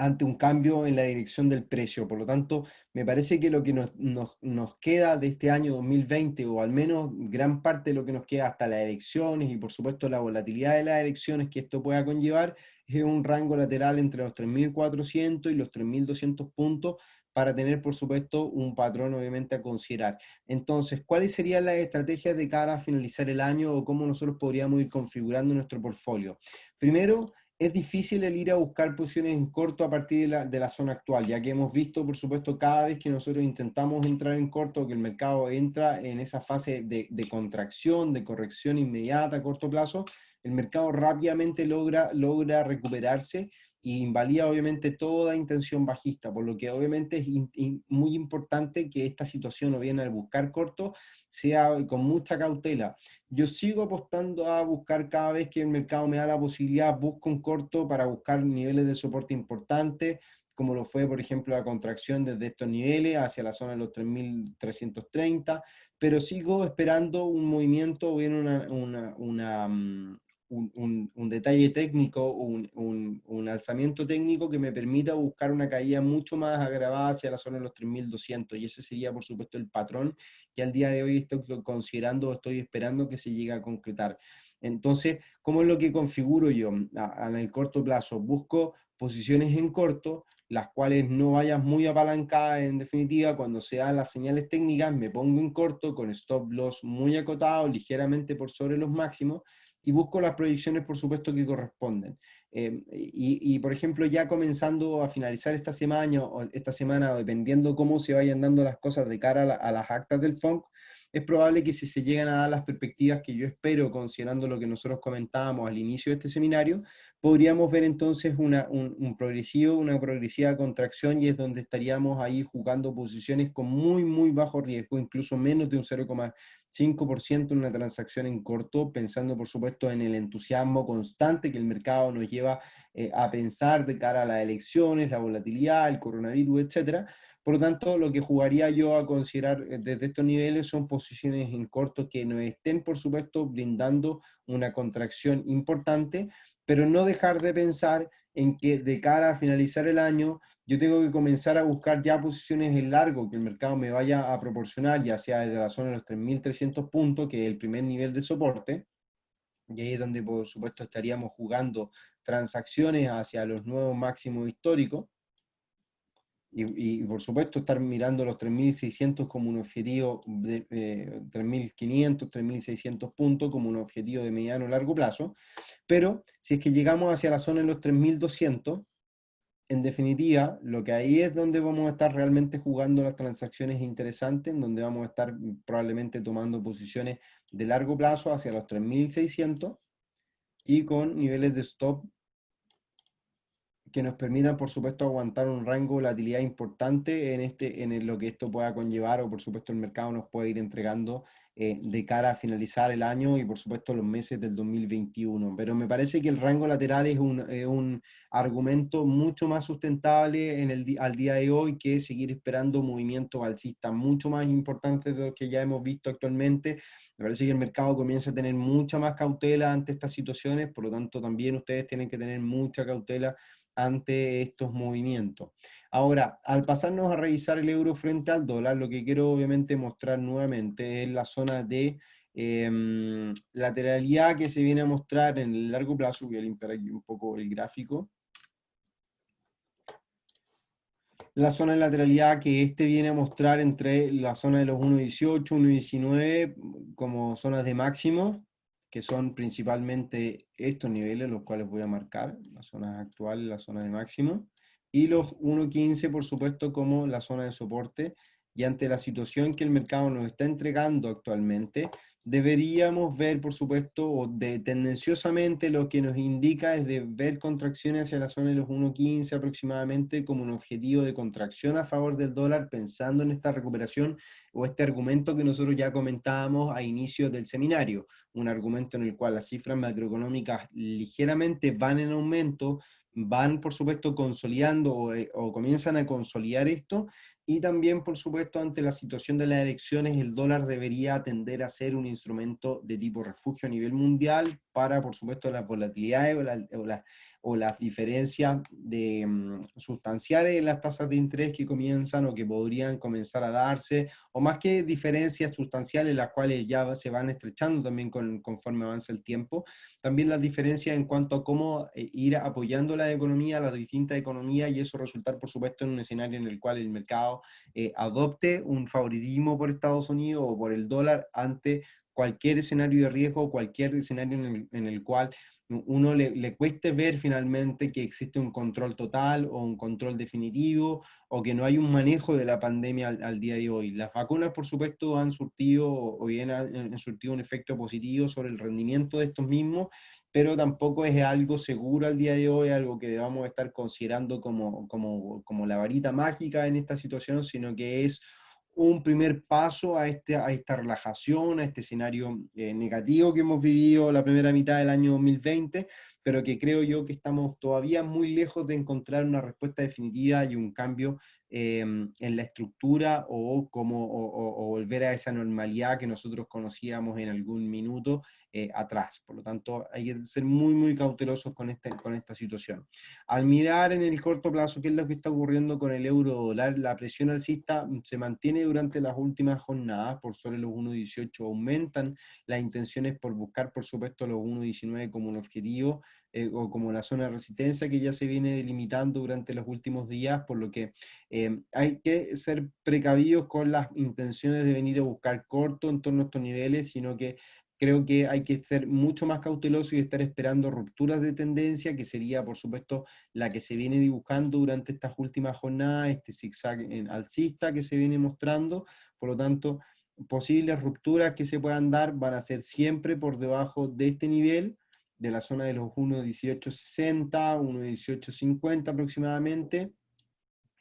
ante un cambio en la dirección del precio. Por lo tanto, me parece que lo que nos queda de este año 2020, o al menos gran parte de lo que nos queda hasta las elecciones y por supuesto la volatilidad de las elecciones que esto pueda conllevar, es un rango lateral entre los 3.400 y los 3.200 puntos para tener, por supuesto, un patrón obviamente a considerar. Entonces, ¿cuáles serían las estrategias de cara a finalizar el año o cómo nosotros podríamos ir configurando nuestro portfolio? Primero, es difícil el ir a buscar posiciones en corto a partir de la zona actual, ya que hemos visto, por supuesto, cada vez que nosotros intentamos entrar en corto, que el mercado entra en esa fase de contracción, de corrección inmediata a corto plazo, el mercado rápidamente logra recuperarse e invalida obviamente toda intención bajista, por lo que obviamente es muy importante que esta situación, o bien al buscar corto, sea con mucha cautela. Yo sigo apostando a buscar cada vez que el mercado me da la posibilidad, busco un corto para buscar niveles de soporte importantes, como lo fue, por ejemplo, la contracción desde estos niveles hacia la zona de los 3.330, pero sigo esperando un movimiento o bien un detalle técnico, un alzamiento técnico que me permita buscar una caída mucho más agravada hacia la zona de los 3.200, y ese sería, por supuesto, el patrón que al día de hoy estoy considerando, estoy esperando que se llegue a concretar. Entonces, ¿cómo es lo que configuro yo en el corto plazo? Busco posiciones en corto, las cuales no vayan muy apalancadas en definitiva. Cuando se dan las señales técnicas, me pongo en corto con stop loss muy acotado, ligeramente por sobre los máximos, y busco las proyecciones, por supuesto, que corresponden. Por ejemplo, ya comenzando a finalizar esta semana, o dependiendo cómo se vayan dando las cosas de cara a las actas del FONC, es probable que si se llegan a dar las perspectivas que yo espero, considerando lo que nosotros comentábamos al inicio de este seminario, podríamos ver entonces una progresiva contracción, y es donde estaríamos ahí jugando posiciones con muy, muy bajo riesgo, incluso menos de un 0,5% en una transacción en corto, pensando por supuesto en el entusiasmo constante que el mercado nos lleva a pensar de cara a las elecciones, la volatilidad, el coronavirus, etcétera. Por lo tanto, lo que jugaría yo a considerar desde estos niveles son posiciones en corto que nos estén, por supuesto, brindando una contracción importante, pero no dejar de pensar en que de cara a finalizar el año yo tengo que comenzar a buscar ya posiciones en largo que el mercado me vaya a proporcionar, ya sea desde la zona de los 3.300 puntos, que es el primer nivel de soporte, y ahí es donde por supuesto estaríamos jugando transacciones hacia los nuevos máximos históricos. Y por supuesto estar mirando los 3.600 como un objetivo, 3.500, 3.600 puntos como un objetivo de mediano o largo plazo, pero si es que llegamos hacia la zona de los 3.200, en definitiva, lo que ahí es donde vamos a estar realmente jugando las transacciones interesantes, en donde vamos a estar probablemente tomando posiciones de largo plazo hacia los 3.600 y con niveles de stop que nos permitan, por supuesto, aguantar un rango de volatilidad importante en lo que esto pueda conllevar, o por supuesto el mercado nos puede ir entregando de cara a finalizar el año y por supuesto los meses del 2021. Pero me parece que el rango lateral es un argumento mucho más sustentable al día de hoy que seguir esperando movimientos alcistas mucho más importantes de los que ya hemos visto actualmente. Me parece que el mercado comienza a tener mucha más cautela ante estas situaciones, por lo tanto también ustedes tienen que tener mucha cautela ante estos movimientos. Ahora, al pasarnos a revisar el euro frente al dólar, lo que quiero obviamente mostrar nuevamente es la zona de lateralidad que se viene a mostrar en el largo plazo. Voy a limpiar aquí un poco el gráfico. La zona de lateralidad que este viene a mostrar entre la zona de los 1.18, 1.19 como zonas de máximo, que son principalmente estos niveles, los cuales voy a marcar, las zonas actuales, la zona de máximo, y los 1.15, por supuesto, como la zona de soporte. Y ante la situación que el mercado nos está entregando actualmente, deberíamos ver, por supuesto, tendenciosamente lo que nos indica es de ver contracciones hacia la zona de los 1.15 aproximadamente como un objetivo de contracción a favor del dólar, pensando en esta recuperación o este argumento que nosotros ya comentábamos a inicio del seminario, un argumento en el cual las cifras macroeconómicas ligeramente van en aumento, van por supuesto consolidando o comienzan a consolidar esto, y también por supuesto ante la situación de las elecciones el dólar debería tender a ser un instrumento de tipo refugio a nivel mundial para por supuesto las volatilidades o las diferencias sustanciales en las tasas de interés que comienzan o que podrían comenzar a darse, o más que diferencias sustanciales las cuales ya se van estrechando también conforme avanza el tiempo, también las diferencias en cuanto a cómo ir apoyando la economía, las distintas economías, y eso resultar, por supuesto, en un escenario en el cual el mercado adopte un favoritismo por Estados Unidos o por el dólar ante cualquier escenario de riesgo, cualquier escenario en el cual uno le cueste ver finalmente que existe un control total o un control definitivo, o que no hay un manejo de la pandemia al día de hoy. Las vacunas, por supuesto, han surtido o bien han surtido un efecto positivo sobre el rendimiento de estos mismos, pero tampoco es algo seguro al día de hoy, algo que debamos estar considerando como la varita mágica en esta situación, sino que es un primer paso a esta relajación, a este escenario negativo que hemos vivido la primera mitad del año 2020, pero que creo yo que estamos todavía muy lejos de encontrar una respuesta definitiva y un cambio en la estructura o volver a esa normalidad que nosotros conocíamos en algún minuto atrás. Por lo tanto, hay que ser muy, muy cautelosos con esta situación. Al mirar en el corto plazo qué es lo que está ocurriendo con el euro dólar, la presión alcista se mantiene durante las últimas jornadas por sobre los 1.18, aumentan las intenciones por buscar, por supuesto, los 1.19 como un objetivo o como la zona de resistencia que ya se viene delimitando durante los últimos días, por lo que hay que ser precavidos con las intenciones de venir a buscar corto en torno a estos niveles, sino que creo que hay que ser mucho más cauteloso y estar esperando rupturas de tendencia, que sería, por supuesto, la que se viene dibujando durante estas últimas jornadas, este zigzag alcista que se viene mostrando. Por lo tanto, posibles rupturas que se puedan dar van a ser siempre por debajo de este nivel, de la zona de los 1.1860, 1.1850 aproximadamente,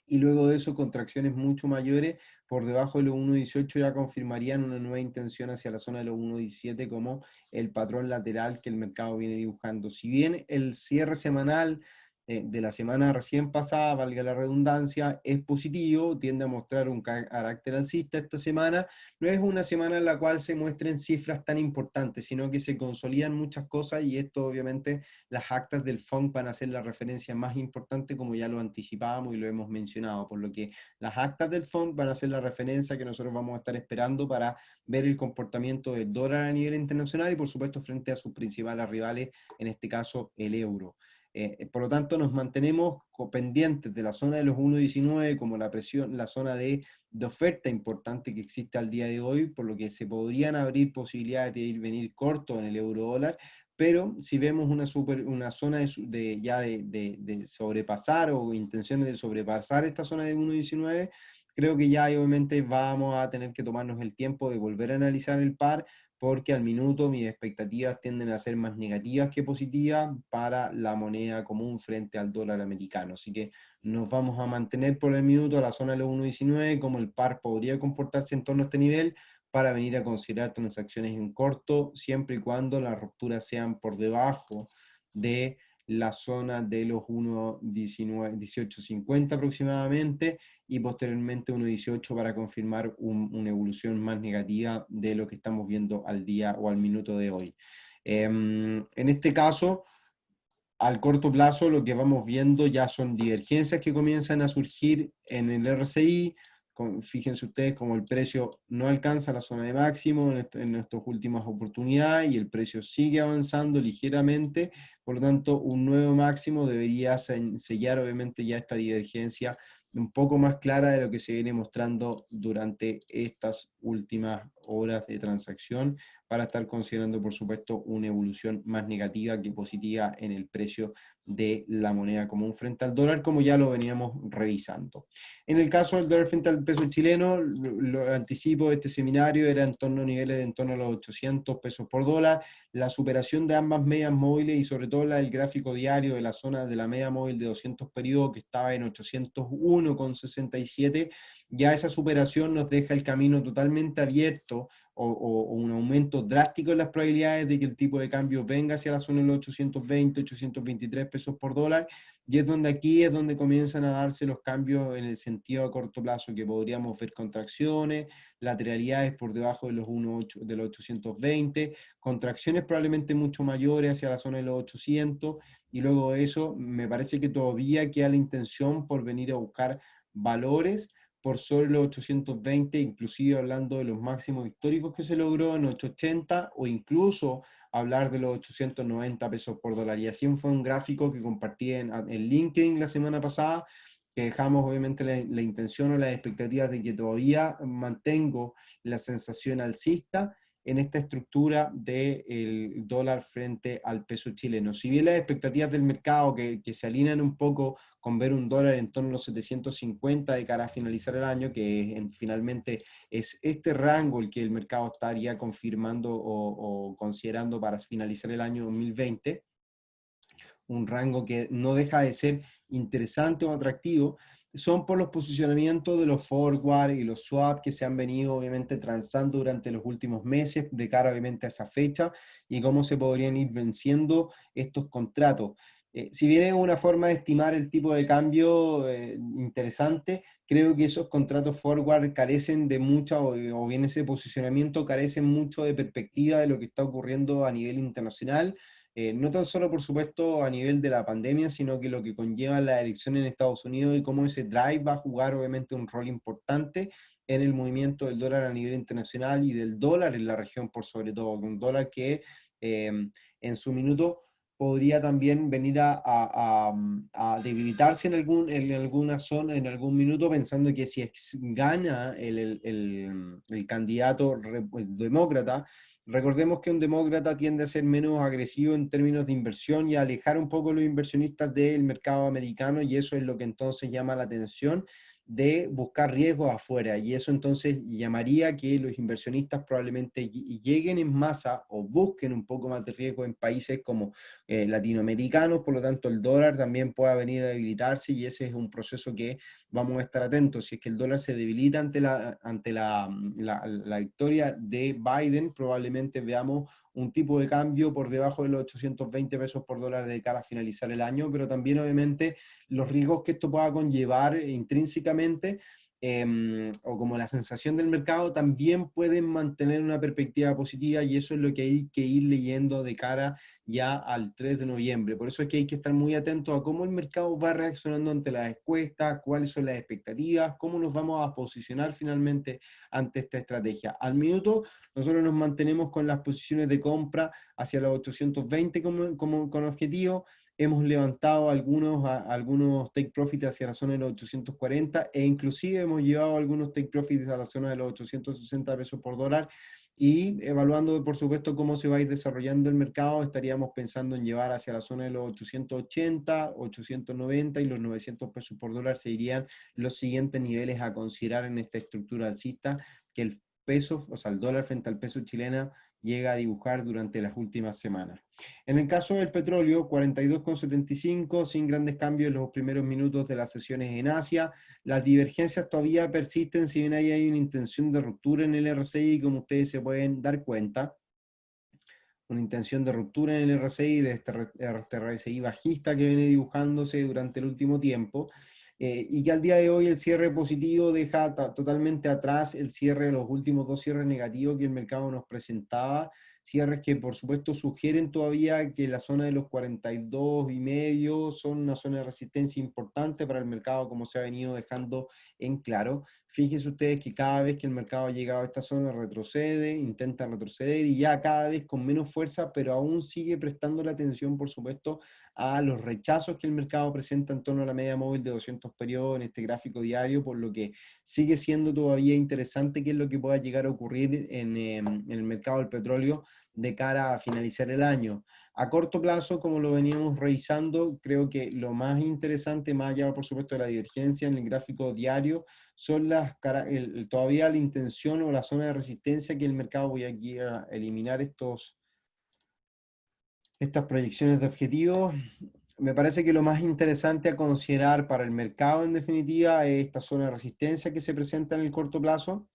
y luego de eso contracciones mucho mayores por debajo de los 1.18 ya confirmarían una nueva intención hacia la zona de los 1.17 como el patrón lateral que el mercado viene dibujando. Si bien el cierre semanal de la semana recién pasada, valga la redundancia, es positivo, tiende a mostrar un carácter alcista esta semana, no es una semana en la cual se muestren cifras tan importantes, sino que se consolidan muchas cosas, y esto obviamente las actas del FONC van a ser la referencia más importante, como ya lo anticipábamos y lo hemos mencionado, por lo que las actas del FONC van a ser la referencia que nosotros vamos a estar esperando para ver el comportamiento del dólar a nivel internacional y por supuesto frente a sus principales rivales, en este caso el euro. Por lo tanto, nos mantenemos pendientes de la zona de los 1.19 como la presión, la zona de oferta importante que existe al día de hoy, por lo que se podrían abrir posibilidades de venir corto en el euro dólar, pero si vemos una zona de sobrepasar o intenciones de sobrepasar esta zona de 1.19, creo que ya obviamente vamos a tener que tomarnos el tiempo de volver a analizar el par porque al minuto mis expectativas tienden a ser más negativas que positivas para la moneda común frente al dólar americano. Así que nos vamos a mantener por el minuto a la zona de los 1.19, como el par podría comportarse en torno a este nivel, para venir a considerar transacciones en corto, siempre y cuando las rupturas sean por debajo de la zona de los 1.1850 aproximadamente, y posteriormente 1.18 para confirmar una evolución más negativa de lo que estamos viendo al día o al minuto de hoy. En este caso, al corto plazo, lo que vamos viendo ya son divergencias que comienzan a surgir en el RSI. Fíjense ustedes como el precio no alcanza la zona de máximo en estas últimas oportunidades y el precio sigue avanzando ligeramente. Por lo tanto, un nuevo máximo debería sellar obviamente ya esta divergencia un poco más clara de lo que se viene mostrando durante estas últimas horas de transacción, para estar considerando, por supuesto, una evolución más negativa que positiva en el precio de la moneda común frente al dólar, como ya lo veníamos revisando. En el caso del dólar frente al peso chileno, lo anticipo de este seminario era en torno a niveles de en torno a los 800 pesos por dólar. La superación de ambas medias móviles y sobre todo la del gráfico diario de la zona de la media móvil de 200 periodos, que estaba en 801,67, ya esa superación nos deja el camino totalmente abierto, o un aumento drástico en las probabilidades de que el tipo de cambio venga hacia la zona de los 820, 823 pesos por dólar, y es donde aquí es donde comienzan a darse los cambios en el sentido a corto plazo, que podríamos ver contracciones, lateralidades por debajo de los 1,8, de los 820, contracciones probablemente mucho mayores hacia la zona de los 800, y luego de eso me parece que todavía queda la intención por venir a buscar valores por sobre los 820, inclusive hablando de los máximos históricos que se logró en 880, o incluso hablar de los 890 pesos por dólar. Y así fue un gráfico que compartí en LinkedIn la semana pasada, que dejamos obviamente la intención o las expectativas de que todavía mantengo la sensación alcista en esta estructura del dólar frente al peso chileno. Si bien las expectativas del mercado que se alinean un poco con ver un dólar en torno a los 750 de cara a finalizar el año, que finalmente es este rango el que el mercado estaría confirmando o considerando para finalizar el año 2020, un rango que no deja de ser interesante o atractivo, son por los posicionamientos de los forward y los swap que se han venido obviamente transando durante los últimos meses de cara obviamente a esa fecha, y cómo se podrían ir venciendo estos contratos. Si bien es una forma de estimar el tipo de cambio interesante, creo que esos contratos forward carecen de mucha, o bien ese posicionamiento carecen mucho de perspectiva de lo que está ocurriendo a nivel internacional. No tan solo, por supuesto, a nivel de la pandemia, sino que lo que conlleva la elección en Estados Unidos y cómo ese drive va a jugar obviamente un rol importante en el movimiento del dólar a nivel internacional y del dólar en la región por sobre todo, un dólar que en su minuto podría también venir a debilitarse en alguna zona, en algún minuto, pensando que si gana el candidato el demócrata. Recordemos que un demócrata tiende a ser menos agresivo en términos de inversión y a alejar un poco a los inversionistas del mercado americano, y eso es lo que entonces llama la atención de buscar riesgos afuera, y eso entonces llamaría que los inversionistas probablemente lleguen en masa o busquen un poco más de riesgo en países como latinoamericanos. Por lo tanto el dólar también pueda venir a debilitarse, y ese es un proceso que vamos a estar atentos. Si es que el dólar se debilita ante la victoria de Biden, probablemente veamos un tipo de cambio por debajo de los 820 pesos por dólar de cara a finalizar el año, pero también obviamente los riesgos que esto pueda conllevar intrínsecamente, o como la sensación del mercado, también pueden mantener una perspectiva positiva, y eso es lo que hay que ir leyendo de cara ya al 3 de noviembre. Por eso es que hay que estar muy atentos a cómo el mercado va reaccionando ante las encuestas, cuáles son las expectativas, cómo nos vamos a posicionar finalmente ante esta estrategia. Al minuto, nosotros nos mantenemos con las posiciones de compra hacia los 820 con objetivo. Hemos levantado algunos take profits hacia la zona de los 840, e inclusive hemos llevado algunos take profits a la zona de los 860 pesos por dólar. Y evaluando, por supuesto, cómo se va a ir desarrollando el mercado, estaríamos pensando en llevar hacia la zona de los 880, 890, y los 900 pesos por dólar serían los siguientes niveles a considerar en esta estructura alcista, que el peso, o sea, el dólar frente al peso chileno llega a dibujar durante las últimas semanas. En el caso del petróleo, 42,75, sin grandes cambios en los primeros minutos de las sesiones en Asia. Las divergencias todavía persisten, si bien ahí hay una intención de ruptura en el RSI, como ustedes se pueden dar cuenta. Una intención de ruptura en el RSI, de este RSI bajista que viene dibujándose durante el último tiempo, y que al día de hoy el cierre positivo deja totalmente atrás el cierre de los últimos dos cierres negativos que el mercado nos presentaba, cierres que por supuesto sugieren todavía que la zona de los 42,5 son una zona de resistencia importante para el mercado, como se ha venido dejando en claro. Fíjense ustedes que cada vez que el mercado ha llegado a esta zona retrocede, intenta retroceder y ya cada vez con menos fuerza, pero aún sigue prestando la atención, por supuesto, a los rechazos que el mercado presenta en torno a la media móvil de 200 periodos en este gráfico diario, por lo que sigue siendo todavía interesante qué es lo que pueda llegar a ocurrir en el mercado del petróleo de cara a finalizar el año. A corto plazo, como lo veníamos revisando, creo que lo más interesante, más allá por supuesto de la divergencia en el gráfico diario, son todavía la intención o la zona de resistencia que el mercado, voy aquí a eliminar estas proyecciones de objetivos. Me parece que lo más interesante a considerar para el mercado en definitiva es esta zona de resistencia que se presenta en el corto plazo,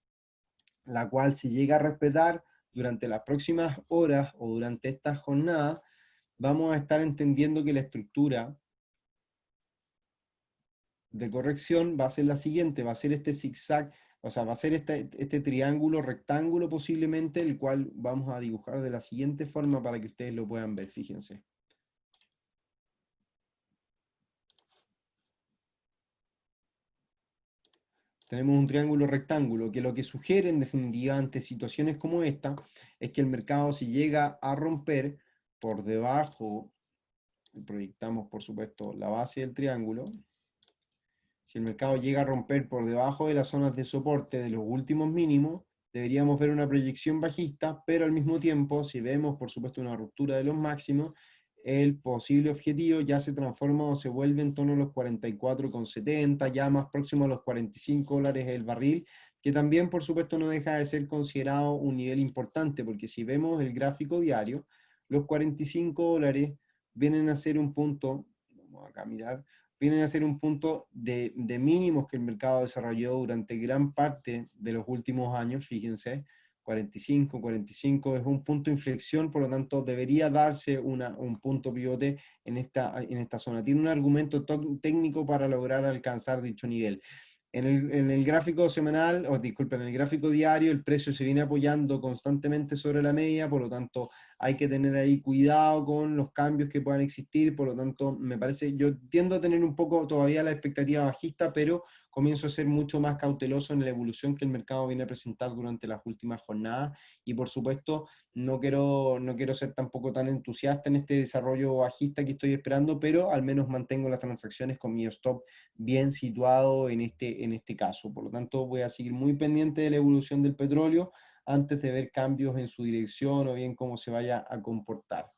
la cual si llega a respetar durante las próximas horas o durante esta jornada, vamos a estar entendiendo que la estructura de corrección va a ser la siguiente, va a ser este zigzag, o sea, va a ser este triángulo rectángulo posiblemente, el cual vamos a dibujar de la siguiente forma para que ustedes lo puedan ver, fíjense. Tenemos un triángulo rectángulo, que lo que sugiere en definitiva ante situaciones como esta, es que el mercado si llega a romper por debajo, proyectamos por supuesto la base del triángulo, si el mercado llega a romper por debajo de las zonas de soporte de los últimos mínimos, deberíamos ver una proyección bajista, pero al mismo tiempo, si vemos por supuesto una ruptura de los máximos, el posible objetivo ya se transforma o se vuelve en torno a los 44,70, ya más próximo a los $45 el barril, que también por supuesto no deja de ser considerado un nivel importante, porque si vemos el gráfico diario, los $45 vienen a ser un punto, vamos acá a mirar, vienen a ser un punto de mínimos que el mercado desarrolló durante gran parte de los últimos años, fíjense, 45 es un punto de inflexión, por lo tanto debería darse un punto pivote en esta zona. Tiene un argumento técnico para lograr alcanzar dicho nivel. En el gráfico semanal, o disculpen, en el gráfico diario, el precio se viene apoyando constantemente sobre la media, por lo tanto hay que tener ahí cuidado con los cambios que puedan existir, por lo tanto me parece, yo tiendo a tener un poco todavía la expectativa bajista, pero comienzo a ser mucho más cauteloso en la evolución que el mercado viene a presentar durante las últimas jornadas, y por supuesto no quiero ser tampoco tan entusiasta en este desarrollo bajista que estoy esperando, pero al menos mantengo las transacciones con mi stop bien situado en este caso. Por lo tanto, voy a seguir muy pendiente de la evolución del petróleo antes de ver cambios en su dirección o bien cómo se vaya a comportar.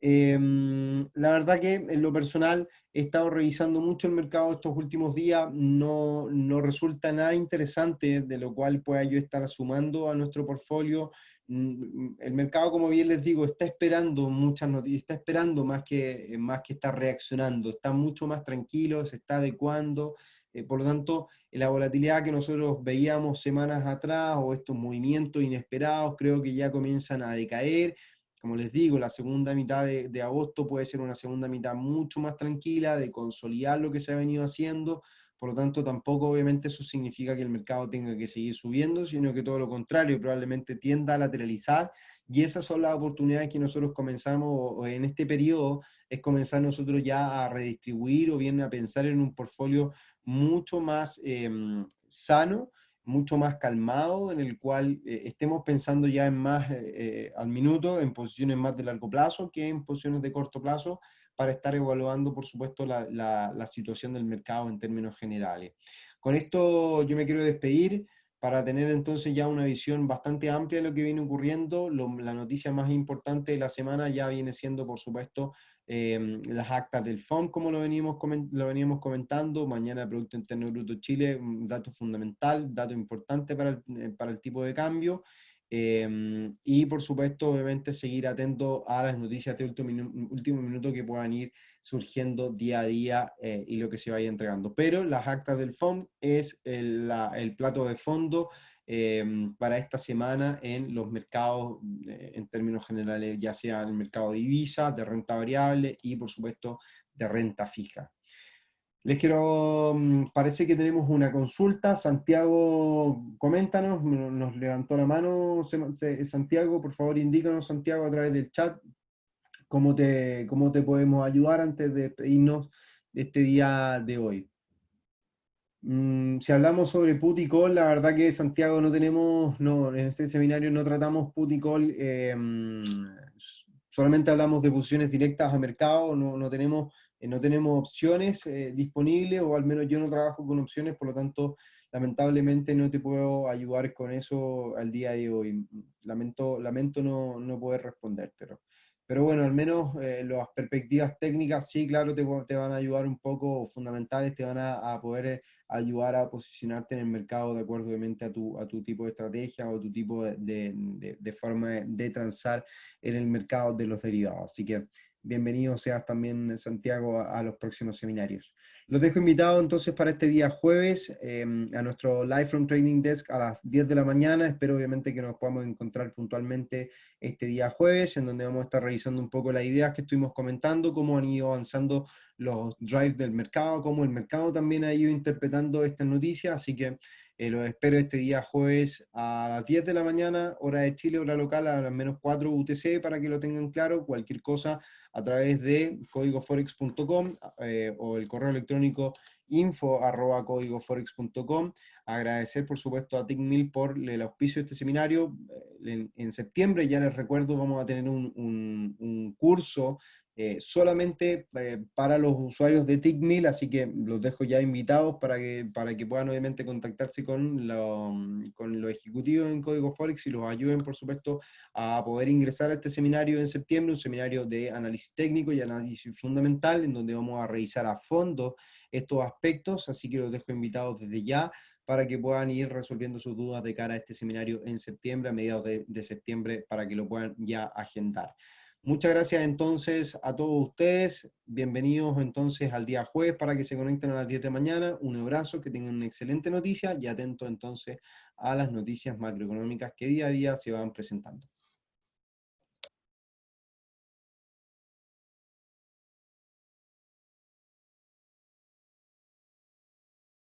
La verdad que en lo personal he estado revisando mucho el mercado estos últimos días, no resulta nada interesante de lo cual pueda yo estar sumando a nuestro portfolio. El mercado, como bien les digo, está esperando muchas noticias, está esperando más que estar reaccionando, está mucho más tranquilo, se está adecuando. Por lo tanto, la volatilidad que nosotros veíamos semanas atrás o estos movimientos inesperados creo que ya comienzan a decaer. Como les digo, la segunda mitad de agosto puede ser una segunda mitad mucho más tranquila, de consolidar lo que se ha venido haciendo. Por lo tanto, tampoco obviamente eso significa que el mercado tenga que seguir subiendo, sino que todo lo contrario, probablemente tienda a lateralizar. Y esas son las oportunidades que nosotros comenzamos en este periodo, es comenzar nosotros ya a redistribuir o bien a pensar en un portfolio mucho más sano, mucho más calmado, en el cual estemos pensando ya en más al minuto, en posiciones más de largo plazo que en posiciones de corto plazo, para estar evaluando, por supuesto, la situación del mercado en términos generales. Con esto yo me quiero despedir para tener entonces ya una visión bastante amplia de lo que viene ocurriendo. La noticia más importante de la semana ya viene siendo, por supuesto, las actas del FOM, como lo veníamos comentando. Mañana Producto Interno Bruto Chile, un dato fundamental, dato importante para el tipo de cambio. Y por supuesto, obviamente, seguir atento a las noticias de último minuto que puedan ir surgiendo día a día y lo que se vaya entregando. Pero las actas del FOM es el plato de fondo para esta semana en los mercados, en términos generales, ya sea en el mercado de divisas, de renta variable y por supuesto de renta fija. Les quiero, parece que tenemos una consulta. Santiago, coméntanos, nos levantó la mano. Santiago, por favor, indícanos, Santiago, a través del chat, cómo te podemos ayudar antes de irnos de este día de hoy. Si hablamos sobre put y call, la verdad que Santiago no tenemos, no, en este seminario no tratamos put y call, solamente hablamos de posiciones directas a mercado, no tenemos opciones disponibles, o al menos yo no trabajo con opciones, por lo tanto, lamentablemente no te puedo ayudar con eso al día de hoy. Lamento no poder respondértelo. Pero bueno, al menos las perspectivas técnicas sí, claro, te van a ayudar un poco, fundamentales, te van a poder ayudar a posicionarte en el mercado de acuerdo obviamente a tu tipo de estrategia o tu tipo de forma de transar en el mercado de los derivados. Así que bienvenido seas también, Santiago, a los próximos seminarios. Los dejo invitados entonces para este día jueves a nuestro Live from Trading Desk a las 10 de la mañana. Espero obviamente que nos podamos encontrar puntualmente este día jueves, en donde vamos a estar revisando un poco las ideas que estuvimos comentando, cómo han ido avanzando los drives del mercado, cómo el mercado también ha ido interpretando estas noticias. Así que los espero este día jueves a las 10 de la mañana, hora de Chile, hora local, a las menos 4 UTC, para que lo tengan claro. Cualquier cosa a través de códigoforex.com o el correo electrónico info@códigoforex.com. Agradecer, por supuesto, a TickMill por el auspicio de este seminario. En septiembre, ya les recuerdo, vamos a tener un curso solamente para los usuarios de TickMill, así que los dejo ya invitados para que puedan obviamente contactarse con los ejecutivos en Código Forex y los ayuden, por supuesto, a poder ingresar a este seminario en septiembre, un seminario de análisis técnico y análisis fundamental, en donde vamos a revisar a fondo estos aspectos, así que los dejo invitados desde ya para que puedan ir resolviendo sus dudas de cara a este seminario en septiembre, a mediados de septiembre, para que lo puedan ya agendar. Muchas gracias entonces a todos ustedes. Bienvenidos entonces al día jueves para que se conecten a las 10 de mañana. Un abrazo, que tengan una excelente noticia y atentos entonces a las noticias macroeconómicas que día a día se van presentando.